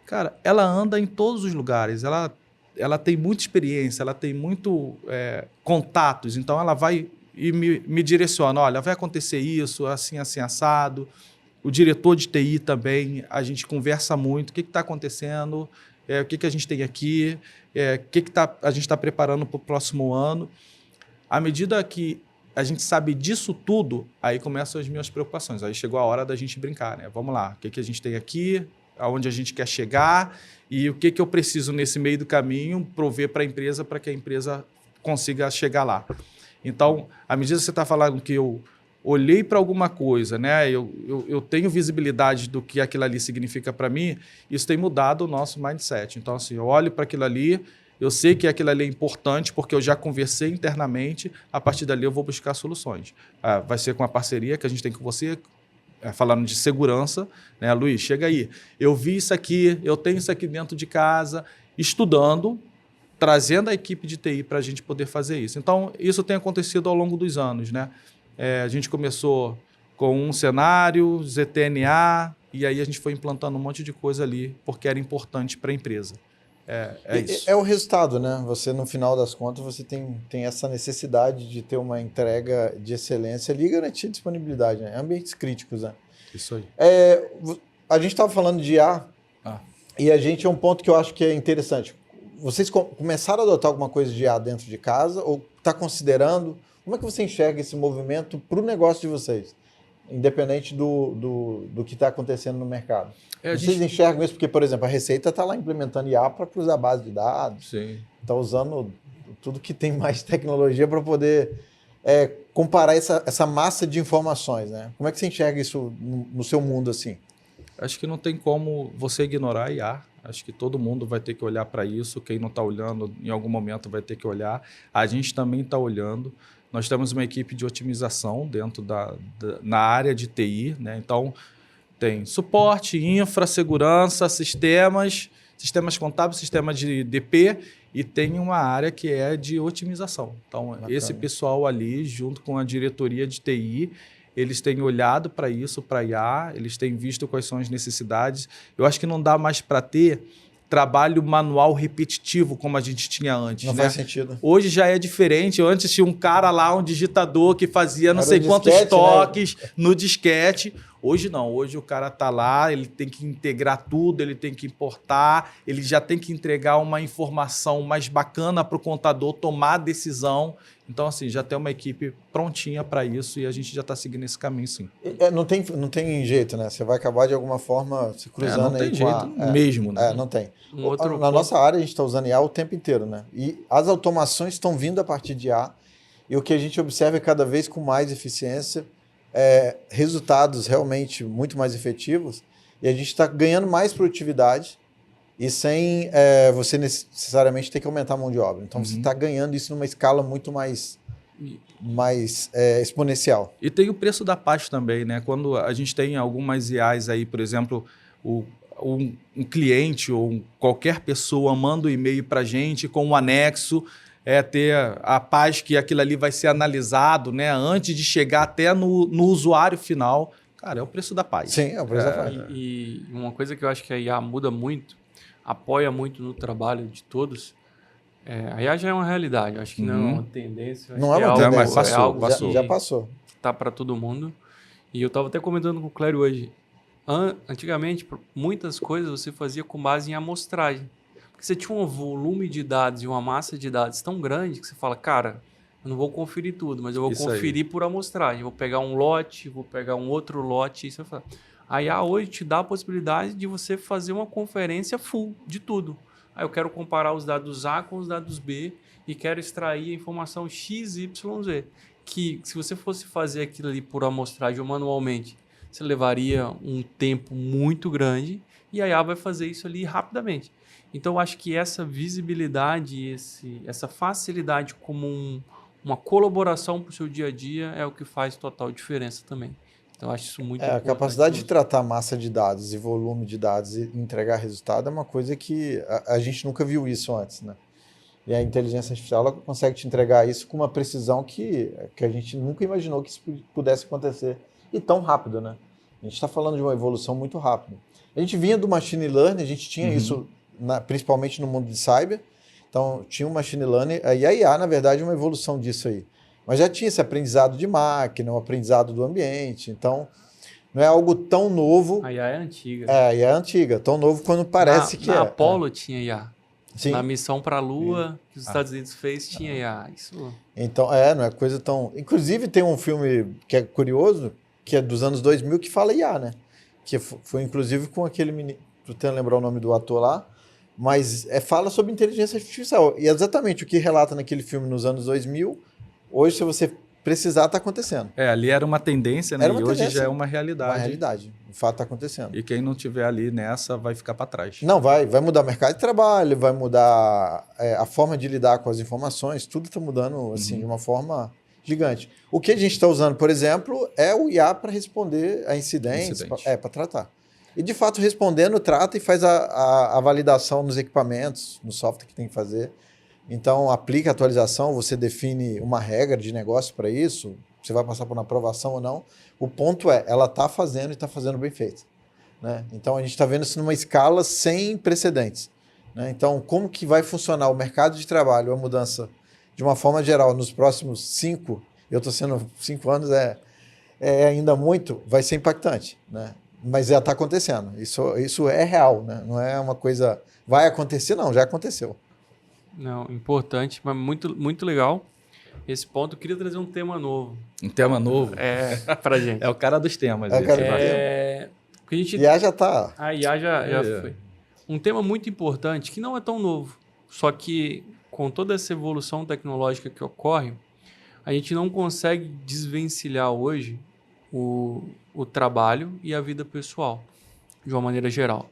Cara, ela anda em todos os lugares, ela tem muita experiência, ela tem muito contatos, então ela vai e me direciona, olha, vai acontecer isso, assim, assim, assado. O diretor de TI também, a gente conversa muito, o que está acontecendo, o que a gente tem aqui, o que a gente está preparando para o próximo ano. À medida que a gente sabe disso tudo, aí começam as minhas preocupações. Aí chegou a hora da gente brincar, né? Vamos lá, o que a gente tem aqui, aonde a gente quer chegar e o que eu preciso nesse meio do caminho prover para que a empresa consiga chegar lá. Então, à medida que você está falando que eu olhei para alguma coisa, né? Eu tenho visibilidade do que aquilo ali significa para mim, isso tem mudado o nosso mindset. Então, assim, eu olho para aquilo ali, eu sei que aquilo ali é importante porque eu já conversei internamente, a partir dali eu vou buscar soluções. Vai ser com a parceria que a gente tem com você, falando de segurança, né? Luiz, chega aí. Eu vi isso aqui, eu tenho isso aqui dentro de casa, estudando, trazendo a equipe de TI para a gente poder fazer isso. Então, isso tem acontecido ao longo dos anos, né? A gente começou com um cenário, ZTNA, e aí a gente foi implantando um monte de coisa ali, porque era importante para a empresa. Isso. É o resultado, né? Você, no final das contas, você tem essa necessidade de ter uma entrega de excelência ali e garantir disponibilidade, né? Ambientes críticos, né? Isso aí. A gente estava falando de IA, e a gente é um ponto que eu acho que é interessante. Vocês começaram a adotar alguma coisa de IA dentro de casa ou está considerando? Como é que você enxerga esse movimento para o negócio de vocês? Independente do que está acontecendo no mercado. Vocês enxergam isso? Porque, por exemplo, a Receita está lá implementando IA para cruzar a base de dados. Está usando tudo que tem mais tecnologia para poder comparar essa massa de informações, né? Como é que você enxerga isso no seu mundo assim? Acho que não tem como você ignorar a IA. Acho que todo mundo vai ter que olhar para isso. Quem não está olhando, em algum momento vai ter que olhar. A gente também está olhando. Nós temos uma equipe de otimização dentro na área de TI, né? Então, tem suporte, infra, segurança, sistemas contábeis, sistema de DP, e tem uma área que é de otimização. Então, bacana. Esse pessoal ali, junto com a diretoria de TI, eles têm olhado para isso, para IA, eles têm visto quais são as necessidades. Eu acho que não dá mais para ter trabalho manual repetitivo como a gente tinha antes. Não faz sentido. Hoje já é diferente. Antes tinha um cara lá, um digitador que fazia não sei quantos toques no disquete. Hoje não. Hoje o cara está lá, ele tem que integrar tudo, ele tem que importar, ele já tem que entregar uma informação mais bacana para o contador tomar a decisão. Então, assim, já tem uma equipe prontinha para isso e a gente já está seguindo esse caminho, sim. Não tem jeito, né? Você vai acabar de alguma forma se cruzando não tem aí jeito mesmo, né? Não tem. Na nossa área, a gente está usando IA o tempo inteiro, né? E as automações estão vindo a partir de IA e o que a gente observa é cada vez com mais eficiência, resultados realmente muito mais efetivos e a gente está ganhando mais produtividade e sem você necessariamente ter que aumentar a mão de obra. Então, você está ganhando isso numa escala muito mais exponencial. E tem o preço da paz também, né? Quando a gente tem algumas IAs aí, por exemplo, um cliente ou qualquer pessoa manda um e-mail para a gente com um anexo, ter a paz que aquilo ali vai ser analisado, né? Antes de chegar até no usuário final. Cara, é o preço da paz. Sim, é o preço da paz. E uma coisa que eu acho que a IA muda muito, apoia muito no trabalho de todos. A IA já é uma realidade, eu acho que não é uma tendência. Não é uma tendência, mas passou. Já passou. Está para todo mundo. E eu estava até comentando com o Clério hoje. Antigamente, muitas coisas você fazia com base em amostragem. Porque você tinha um volume de dados e uma massa de dados tão grande que você fala, cara, eu não vou conferir tudo, mas eu vou conferir por amostragem. Vou pegar um lote, vou pegar um outro lote. E você fala... A IA hoje te dá a possibilidade de você fazer uma conferência full de tudo. Aí eu quero comparar os dados A com os dados B e quero extrair a informação X, Y, Z. Que se você fosse fazer aquilo ali por amostragem ou manualmente, você levaria um tempo muito grande e a IA vai fazer isso ali rapidamente. Então, eu acho que essa visibilidade, essa facilidade como uma colaboração para o seu dia a dia é o que faz total diferença também. Então, eu acho isso muito importante. A capacidade de tratar massa de dados e volume de dados e entregar resultado é uma coisa que a gente nunca viu isso antes, né? E a inteligência artificial ela consegue te entregar isso com uma precisão que a gente nunca imaginou que isso pudesse acontecer e tão rápido, né? A gente está falando de uma evolução muito rápida. A gente vinha do machine learning, a gente tinha isso principalmente no mundo de cyber, então tinha o machine learning, e a IA, na verdade, é uma evolução disso aí. Mas já tinha esse aprendizado de máquina, o aprendizado do ambiente, então não é algo tão novo. A IA é antiga. A IA é antiga, tão novo quando parece que é. Na Apollo tinha IA. Sim. Na missão para a Lua, que os Estados Unidos fez, tinha IA. Isso... Então, não é coisa tão... Inclusive, tem um filme que é curioso, que é dos anos 2000, que fala IA, né? Que foi, inclusive, com aquele menino... Tu tenta lembrar o nome do ator lá, mas fala sobre inteligência artificial. E exatamente o que relata naquele filme nos anos 2000, hoje, se você precisar, está acontecendo. Ali era uma tendência, né? Era uma e hoje tendência. já é uma realidade. Uma realidade. O fato está acontecendo. E quem não tiver ali nessa vai ficar para trás. Não, vai mudar o mercado de trabalho, vai mudar a forma de lidar com as informações, tudo está mudando assim, de uma forma gigante. O que a gente está usando, por exemplo, é o IA para responder a incidentes, para tratar. E, de fato, respondendo, trata e faz a validação nos equipamentos, no software que tem que fazer. Então, aplica a atualização, você define uma regra de negócio para isso, você vai passar por uma aprovação ou não. O ponto é, ela está fazendo e está fazendo bem feito. Né? Então, a gente está vendo isso numa escala sem precedentes. Né? Então, como que vai funcionar o mercado de trabalho, a mudança, de uma forma geral, nos próximos 5, eu estou sendo 5 anos, é ainda muito, vai ser impactante. Né? Mas já está acontecendo. Isso é real, né? Não é uma coisa... Vai acontecer, não, já aconteceu. Não, importante, mas muito, muito legal. Esse ponto, eu queria trazer um tema novo. Um tema novo? Pra gente. É o cara dos temas. É o cara porque a gente... IA já está... A IA já foi. Um tema muito importante, que não é tão novo, só que com toda essa evolução tecnológica que ocorre, a gente não consegue desvencilhar hoje o trabalho e a vida pessoal, de uma maneira geral.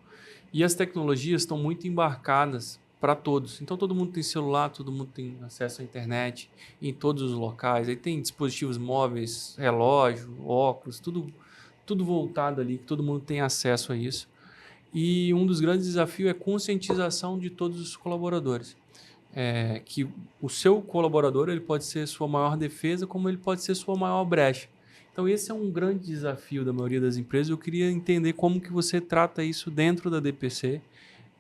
E as tecnologias estão muito embarcadas para todos. Então, todo mundo tem celular, todo mundo tem acesso à internet em todos os locais. Aí tem dispositivos móveis, relógio, óculos, tudo voltado ali, que todo mundo tem acesso a isso. E um dos grandes desafios é a conscientização de todos os colaboradores. Que o seu colaborador ele pode ser sua maior defesa, como ele pode ser sua maior brecha. Então, esse é um grande desafio da maioria das empresas. Eu queria entender como que você trata isso dentro da DPC,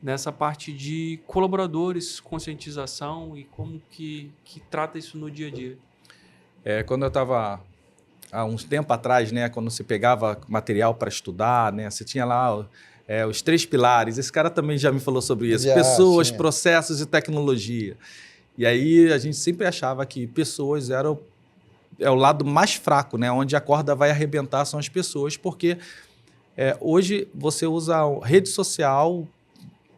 nessa parte de colaboradores, conscientização e como que trata isso no dia a dia. Quando eu estava há uns tempo atrás, né, quando você pegava material para estudar, né, você tinha lá os 3 pilares. Esse cara também já me falou sobre isso. Pessoas, processos e tecnologia. E aí a gente sempre achava que pessoas é o lado mais fraco, né, onde a corda vai arrebentar são as pessoas, porque hoje você usa rede social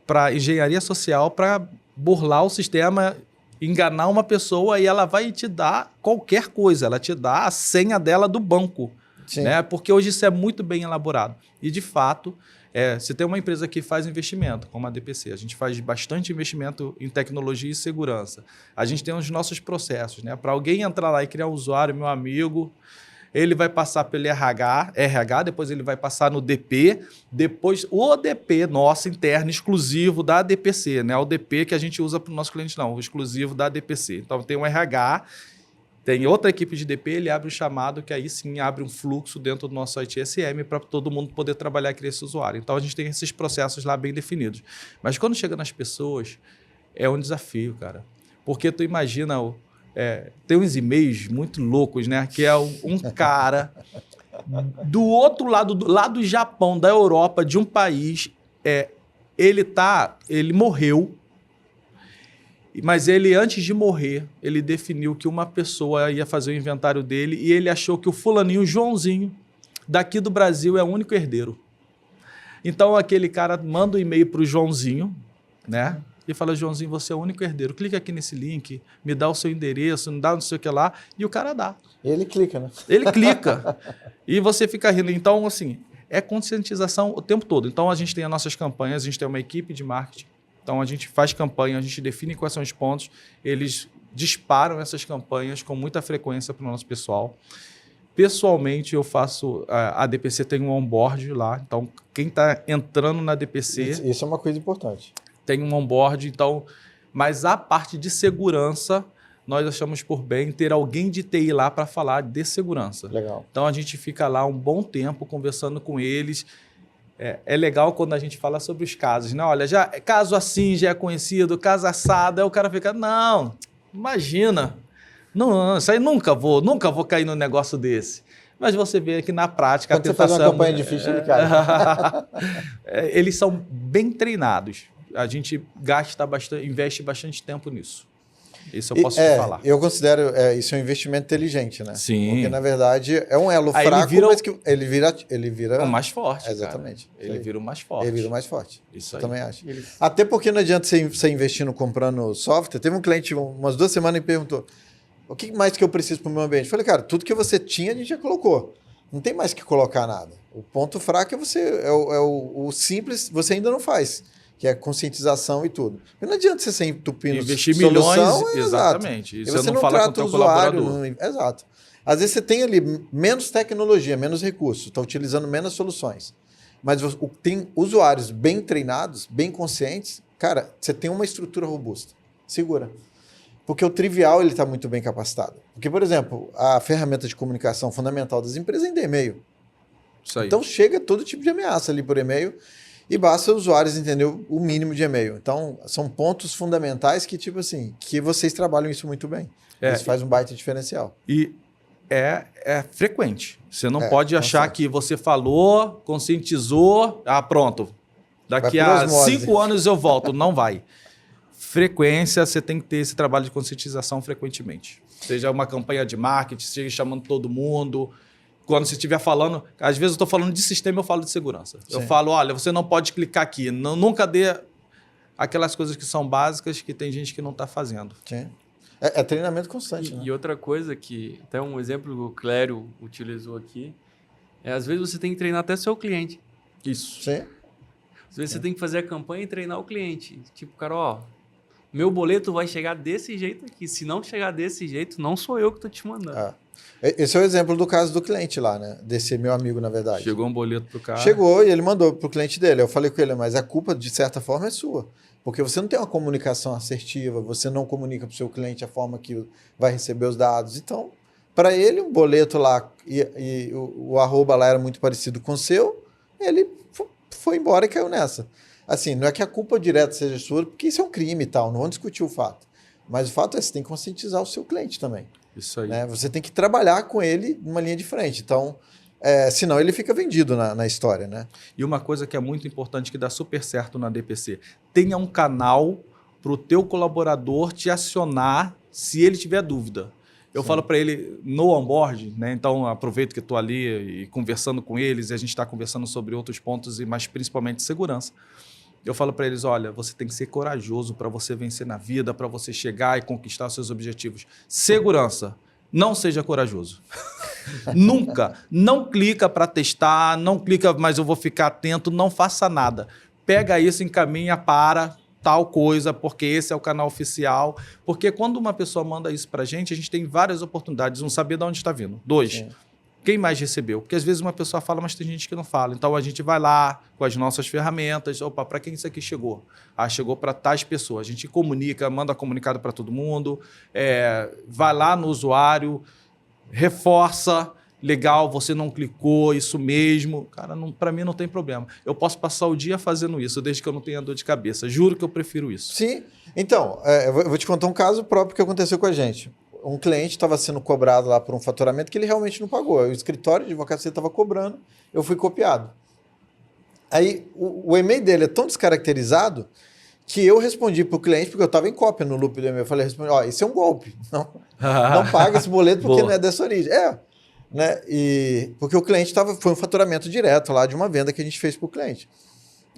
para engenharia social para burlar o sistema, enganar uma pessoa e ela vai te dar qualquer coisa, ela te dá a senha dela do banco, né? Porque hoje isso é muito bem elaborado. E, de fato, se tem uma empresa que faz investimento, como a DPC, a gente faz bastante investimento em tecnologia e segurança. A gente tem os nossos processos, né? Para alguém entrar lá e criar um usuário, meu amigo... Ele vai passar pelo RH, depois ele vai passar no DP, depois o DP nosso interno, exclusivo da DPC, né? O DP que a gente usa para o nosso cliente, não, o exclusivo da DPC. Então tem um RH, tem outra equipe de DP, ele abre o chamado, que aí sim abre um fluxo dentro do nosso site SM para todo mundo poder trabalhar aqui esse usuário. Então a gente tem esses processos lá bem definidos. Mas quando chega nas pessoas, é um desafio, cara. Porque tu imagina... tem uns e-mails muito loucos, né? Que é um cara do outro lado, lá do Japão, da Europa, de um país. Ele morreu, mas ele, antes de morrer, ele definiu que uma pessoa ia fazer o inventário dele e ele achou que o fulaninho, Joãozinho, daqui do Brasil, é o único herdeiro. Então, aquele cara manda um e-mail para o Joãozinho, né? E fala, Joãozinho, você é o único herdeiro. Clica aqui nesse link, me dá o seu endereço, me dá não sei o que lá. E o cara dá. Ele clica, né? Ele clica. E você fica rindo. Então, assim, é conscientização o tempo todo. Então, a gente tem as nossas campanhas, a gente tem uma equipe de marketing. Então, a gente faz campanha, a gente define quais são os pontos. Eles disparam essas campanhas com muita frequência para o nosso pessoal. Pessoalmente, eu faço... A DPC tem um onboard lá. Então, quem está entrando na DPC... Isso é uma coisa importante. Tem um onboard, então... Mas a parte de segurança, nós achamos por bem ter alguém de TI lá para falar de segurança. Legal. Então, a gente fica lá um bom tempo conversando com eles. É legal quando a gente fala sobre os casos, né? Olha, caso assim já é conhecido, caso assado, aí o cara fica, não, imagina, não, isso aí nunca vou cair num negócio desse. Mas você vê que na prática... Quando você faz uma campanha difícil, ele cai. Eles são bem treinados. A gente investe bastante tempo nisso. Isso eu posso te falar. Eu considero isso um investimento inteligente, né? Sim. Porque, na verdade, é um elo fraco, mas que ele vira o mais forte. Exatamente. Cara. Ele vira o mais forte. Ele vira o mais forte. Isso aí. Eu também acho. Até porque não adianta você investindo comprando software. Teve um cliente umas 2 semanas e perguntou, O que mais que eu preciso para o meu ambiente? Eu falei, cara, tudo que você tinha a gente já colocou. Não tem mais que colocar nada. O ponto fraco é o simples, você ainda não faz, que é conscientização e tudo. Porque não adianta você ser entupindo investir solução, milhões, exatamente. E E você não fala com o trata teu o usuário. colaborador. Exato. Às vezes você tem ali menos tecnologia, menos recursos, está utilizando menos soluções. Mas tem usuários bem treinados, bem conscientes, cara, você tem uma estrutura robusta. Segura. Porque o trivial ele está muito bem capacitado. Porque, por exemplo, a ferramenta de comunicação fundamental das empresas ainda é e-mail. Isso aí. Então chega todo tipo de ameaça ali por e-mail e basta os usuários entender o mínimo de e-mail. Então são pontos fundamentais que, tipo assim, que vocês trabalham isso muito bem. Isso faz um baita diferencial. E é frequente. Você não pode achar que você falou, conscientizou, pronto. Daqui a 5 anos eu volto. Não vai. Frequência, você tem que ter esse trabalho de conscientização frequentemente. Seja uma campanha de marketing, seja chamando todo mundo. Quando você estiver falando... Às vezes eu estou falando de sistema, eu falo de segurança. Sim. Eu falo, olha, você não pode clicar aqui. Nunca dê aquelas coisas que são básicas que tem gente que não está fazendo. Sim. É treinamento constante. E outra coisa que... Até um exemplo que o Clério utilizou aqui. Às vezes você tem que treinar até seu cliente. Isso. Sim. Às vezes você tem que fazer a campanha e treinar o cliente. Tipo, cara, ó... Meu boleto vai chegar desse jeito aqui. Se não chegar desse jeito, não sou eu que estou te mandando. Esse é o exemplo do caso do cliente lá, né? Desse meu amigo, na verdade. Chegou um boleto pro cara. Chegou e ele mandou pro cliente dele. Eu falei com ele, mas a culpa, de certa forma, é sua. Porque você não tem uma comunicação assertiva, você não comunica pro seu cliente a forma que vai receber os dados. Então, para ele, um boleto lá e o arroba lá era muito parecido com o seu, ele foi embora e caiu nessa. Assim, não é que a culpa direta seja sua, porque isso é um crime e tal, não vamos discutir o fato. Mas o fato é que você tem que conscientizar o seu cliente também. Isso aí. Né? Você tem que trabalhar com ele numa linha de frente. Então, senão ele fica vendido na história. Né? E uma coisa que é muito importante, que dá super certo na DPC, tenha um canal para o teu colaborador te acionar se ele tiver dúvida. Eu falo para ele no onboard, né? Então aproveito que estou ali e conversando com eles, e a gente está conversando sobre outros pontos, mas principalmente segurança. Eu falo para eles, olha, você tem que ser corajoso para você vencer na vida, para você chegar e conquistar os seus objetivos. Segurança, não seja corajoso. Nunca. Não clica para testar, não clica, mas eu vou ficar atento, não faça nada. Pega isso, encaminha para tal coisa, porque esse é o canal oficial. Porque quando uma pessoa manda isso para a gente tem várias oportunidades. Um, saber de onde está vindo. 2, quem mais recebeu? Porque às vezes uma pessoa fala, mas tem gente que não fala. Então a gente vai lá com as nossas ferramentas. Opa, para quem isso aqui chegou? Chegou para tais pessoas. A gente comunica, manda comunicado para todo mundo, vai lá no usuário, reforça. Legal, você não clicou, isso mesmo. Cara, para mim não tem problema. Eu posso passar o dia fazendo isso, desde que eu não tenha dor de cabeça. Juro que eu prefiro isso. Sim. Então, eu vou te contar um caso próprio que aconteceu com a gente. Um cliente estava sendo cobrado lá por um faturamento que ele realmente não pagou. O escritório de advocacia estava cobrando, eu fui copiado. Aí o e-mail dele é tão descaracterizado que eu respondi para o cliente, porque eu estava em cópia no loop do e-mail. Eu falei, isso é um golpe. Não paga esse boleto porque não é dessa origem. Né? Porque o cliente foi um faturamento direto lá de uma venda que a gente fez para o cliente.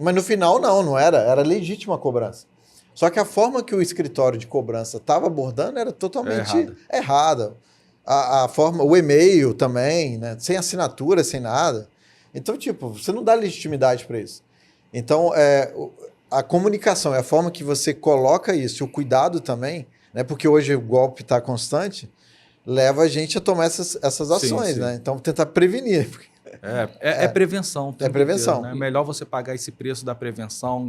Mas no final não era legítima a cobrança. Só que a forma que o escritório de cobrança estava abordando era totalmente errada. A forma, o e-mail também, né? Sem assinatura, sem nada. Então, você não dá legitimidade para isso. Então, a comunicação é a forma que você coloca isso, o cuidado também, né? Porque hoje o golpe está constante, leva a gente a tomar essas ações, sim. Né? Então, tentar prevenir. É prevenção. É prevenção. Né? É melhor você pagar esse preço da prevenção,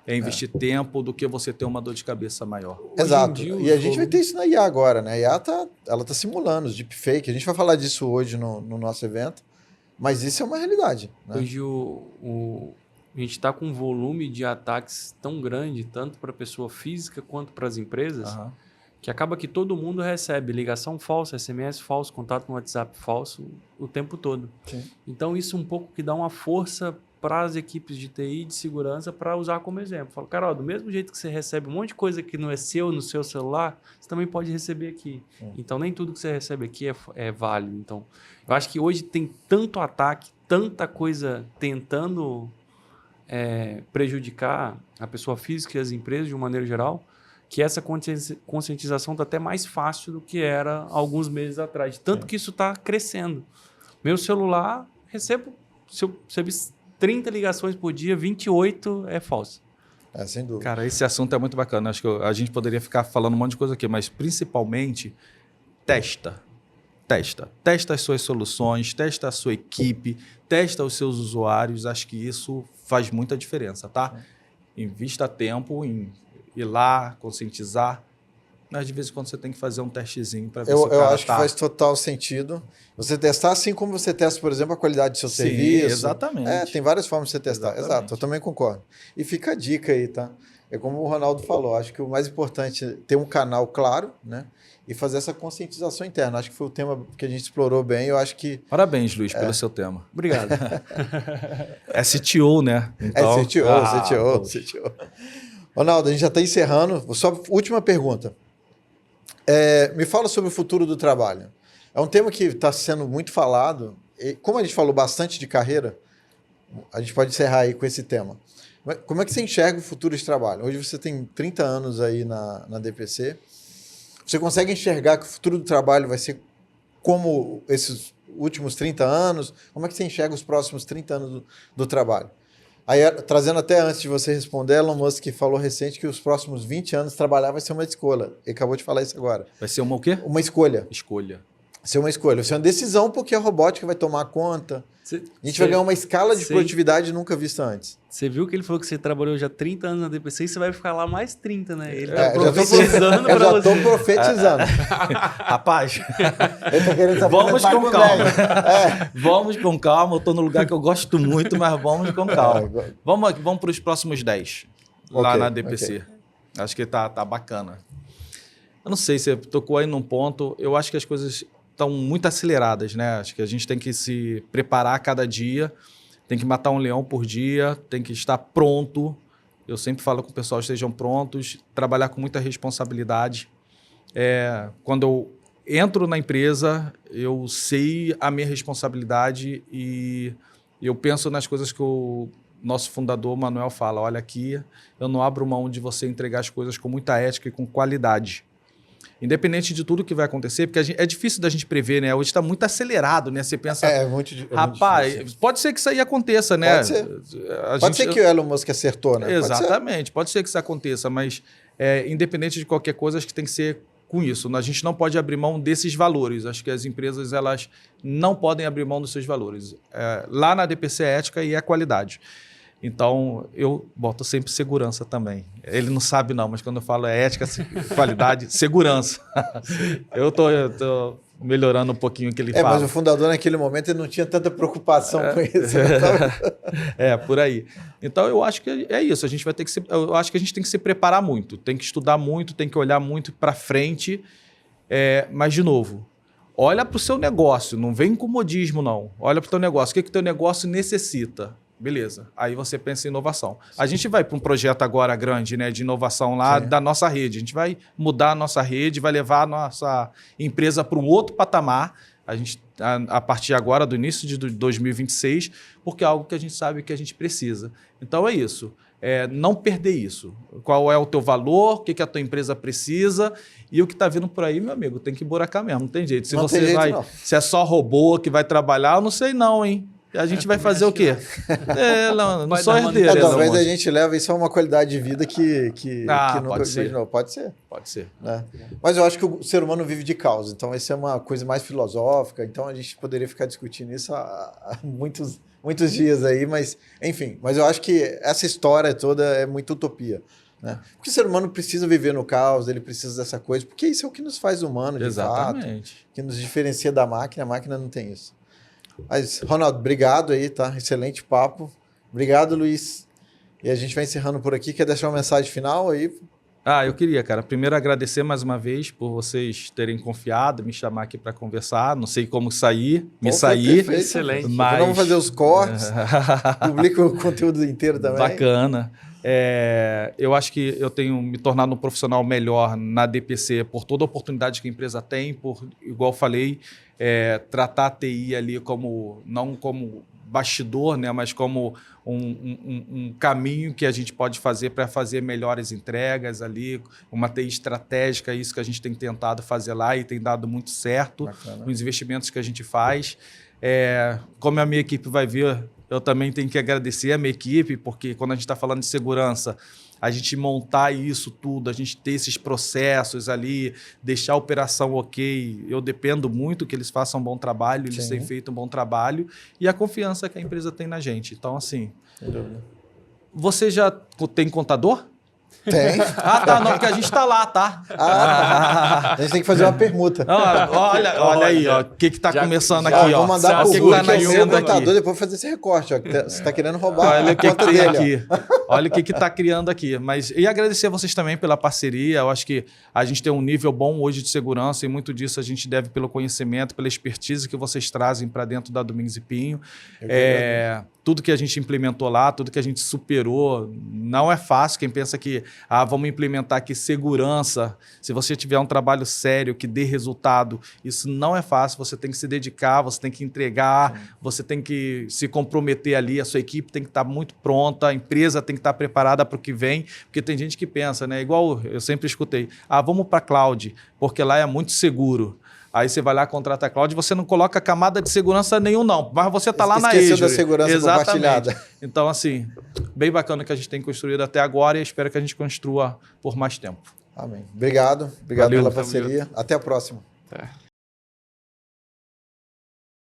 investir tempo, do que você ter uma dor de cabeça maior. Exato. E a gente vai ter isso na IA agora, né? A IA ela tá simulando os deepfake. A gente vai falar disso hoje no nosso evento, mas isso é uma realidade. Né? Hoje a gente está com um volume de ataques tão grande, tanto para a pessoa física quanto para as empresas, que acaba que todo mundo recebe ligação falsa, SMS falso, contato no WhatsApp falso o tempo todo. Sim. Então, isso um pouco que dá uma força para as equipes de TI, de segurança, para usar como exemplo. Falo, cara, do mesmo jeito que você recebe um monte de coisa que não é seu no seu celular, você também pode receber aqui. Então, nem tudo que você recebe aqui é válido. Então, eu acho que hoje tem tanto ataque, tanta coisa tentando prejudicar a pessoa física e as empresas de uma maneira geral, que essa conscientização está até mais fácil do que era alguns meses atrás. Tanto que isso está crescendo. Meu celular, recebo 30 ligações por dia, 28 é falsa. Sem dúvida. Cara, esse assunto é muito bacana. Acho que a gente poderia ficar falando um monte de coisa aqui, mas principalmente testa. Testa as suas soluções, testa a sua equipe, testa os seus usuários. Acho que isso faz muita diferença, tá? Invista tempo em ir lá, conscientizar. Mas de vez em quando você tem que fazer um testezinho para ver se o cara Eu acho que faz total sentido. Você testar assim como você testa, por exemplo, a qualidade do seu serviço. Exatamente. Tem várias formas de você testar. Exatamente. Exato, eu também concordo. E fica a dica aí, tá? É como o Ronaldo falou, acho que o mais importante é ter um canal claro, né? E fazer essa conscientização interna. Acho que foi o tema que a gente explorou bem. Eu acho que... Parabéns, Luiz, pelo seu tema. Obrigado. É CTO, né? Então, CTO. Ronaldo, a gente já está encerrando. Só última pergunta. Me fala sobre o futuro do trabalho. É um tema que está sendo muito falado. E como a gente falou bastante de carreira, a gente pode encerrar aí com esse tema. Como é que você enxerga o futuro de trabalho? Hoje você tem 30 anos aí na DPC. Você consegue enxergar que o futuro do trabalho vai ser como esses últimos 30 anos? Como é que você enxerga os próximos 30 anos do trabalho? Aí, trazendo até antes de você responder, Elon Musk falou recente que os próximos 20 anos trabalhar vai ser uma escolha. Ele acabou de falar isso agora. vai ser uma o quê? Uma escolha. Escolha. Ser uma escolha. Vai ser uma decisão porque a robótica vai tomar conta. A gente vai ganhar uma escala de produtividade nunca vista antes. Você viu que ele falou que você trabalhou já 30 anos na DPC e você vai ficar lá mais 30, né? Ele tá profetizando pra você. Eu já estou profetizando. Rapaz, Ele tá querendo vamos com calma. Vamos com calma. Eu estou no lugar que eu gosto muito, mas vamos com calma. Vamos para os próximos 10 lá na DPC. Acho que tá bacana. Eu não sei, você tocou aí num ponto. Eu acho que as coisas estão muito aceleradas, né? Acho que a gente tem que se preparar a cada dia, tem que matar um leão por dia, tem que estar pronto. Eu sempre falo com o pessoal, estejam prontos, trabalhar com muita responsabilidade. Quando eu entro na empresa, eu sei a minha responsabilidade e eu penso nas coisas que o nosso fundador, Manuel, fala. Olha, aqui eu não abro mão de você entregar as coisas com muita ética e com qualidade. Independente de tudo que vai acontecer, porque é difícil da gente prever, né? Hoje está muito acelerado, né? Você pensa, rapaz, muito pode ser que isso aí aconteça, né? Pode ser. Pode ser que o Elon Musk acertou, né? Exatamente, pode ser que isso aconteça, mas independente de qualquer coisa, acho que tem que ser com isso. A gente não pode abrir mão desses valores. Acho que as empresas elas não podem abrir mão dos seus valores. Lá na DPC é ética e é qualidade. Então, eu boto sempre segurança também. Ele não sabe não, mas quando eu falo ética, qualidade, segurança. Eu tô melhorando um pouquinho o que ele fala. Mas o fundador naquele momento ele não tinha tanta preocupação com isso. Por aí. Então, eu acho que é isso. Eu acho que a gente tem que se preparar muito, tem que estudar muito, tem que olhar muito para frente. Mas, de novo, olha para o seu negócio, não vem com modismo, não. Olha para o teu negócio. O que o teu negócio necessita? Beleza, aí você pensa em inovação. A gente vai para um projeto agora grande, né, de inovação lá da nossa rede. A gente vai mudar a nossa rede, vai levar a nossa empresa para um outro patamar. A partir agora, do início de 2026, porque é algo que a gente sabe que a gente precisa. Então é isso, não perder isso. Qual é o teu valor, o que a tua empresa precisa e o que está vindo por aí, meu amigo, tem que buracar mesmo, não tem jeito. Se é só robô que vai trabalhar, eu não sei não, hein? A gente vai fazer o quê? Não sou herdeiro. Talvez a gente leve isso a uma qualidade de vida que nunca imaginou. Pode ser. Pode ser. Né? Mas eu acho que o ser humano vive de causa. Então, essa é uma coisa mais filosófica. Então, a gente poderia ficar discutindo isso há muitos dias aí. Mas, enfim. Mas eu acho que essa história toda é muito utopia. Né? Porque o ser humano precisa viver no caos, ele precisa dessa coisa. Porque isso é o que nos faz humano, de fato. Que nos diferencia da máquina. A máquina não tem isso. Mas, Ronaldo, obrigado aí, tá? Excelente papo. Obrigado, Luiz. E a gente vai encerrando por aqui. Quer deixar uma mensagem final aí? Eu queria, cara. Primeiro, agradecer mais uma vez por vocês terem confiado, me chamar aqui para conversar. Não sei como sair, sair. Excelente. Mas vamos fazer os cortes, publica o conteúdo inteiro também. Bacana. Eu acho que eu tenho me tornado um profissional melhor na DPC por toda a oportunidade que a empresa tem, igual eu falei, tratar a TI ali não como bastidor, né? Mas como um caminho que a gente pode fazer para fazer melhores entregas ali, uma TI estratégica, isso que a gente tem tentado fazer lá e tem dado muito certo. Bacana. Com os investimentos que a gente faz. Como a minha equipe vai ver, eu também tenho que agradecer a minha equipe, porque quando a gente está falando de segurança, a gente montar isso tudo, a gente ter esses processos ali, deixar a operação ok, eu dependo muito que eles façam um bom trabalho, eles Sim. têm feito um bom trabalho e a confiança que a empresa tem na gente. Então, assim, Sem dúvida. você já tem contador? Tem. Ah, tá, não, porque a gente está lá, tá? A gente tem que fazer uma permuta. Olha aí, ó, o que está Já- começando já- aqui, Vou ó. mandar O pro que Guri, está que é o meu nascendo contador, aqui. depois fazer esse recorte. Ó, que você está querendo roubar Olha a o que conta tem dele. ó. aqui. Olha o que está criando aqui. E agradecer a vocês também pela parceria. Eu acho que a gente tem um nível bom hoje de segurança e muito disso a gente deve pelo conhecimento, pela expertise que vocês trazem para dentro da Domingos e Pinho. Tudo que a gente implementou lá, tudo que a gente superou, não é fácil. Quem pensa que vamos implementar aqui segurança, se você tiver um trabalho sério que dê resultado, isso não é fácil. Você tem que se dedicar, você tem que entregar, você tem que se comprometer ali, a sua equipe tem que estar muito pronta, a empresa tem que estar preparada para o que vem, porque tem gente que pensa, né? Igual eu sempre escutei, vamos para a cloud, porque lá é muito seguro. Aí você vai lá, contrata a cloud, você não coloca camada de segurança nenhum, não. Mas você está lá na Azure. Esqueceu da segurança compartilhada. Então, assim, bem bacana que a gente tem construído até agora e espero que a gente construa por mais tempo. Amém. Obrigado. Obrigado Valeu, pela tamo parceria. Até a próxima. Tá.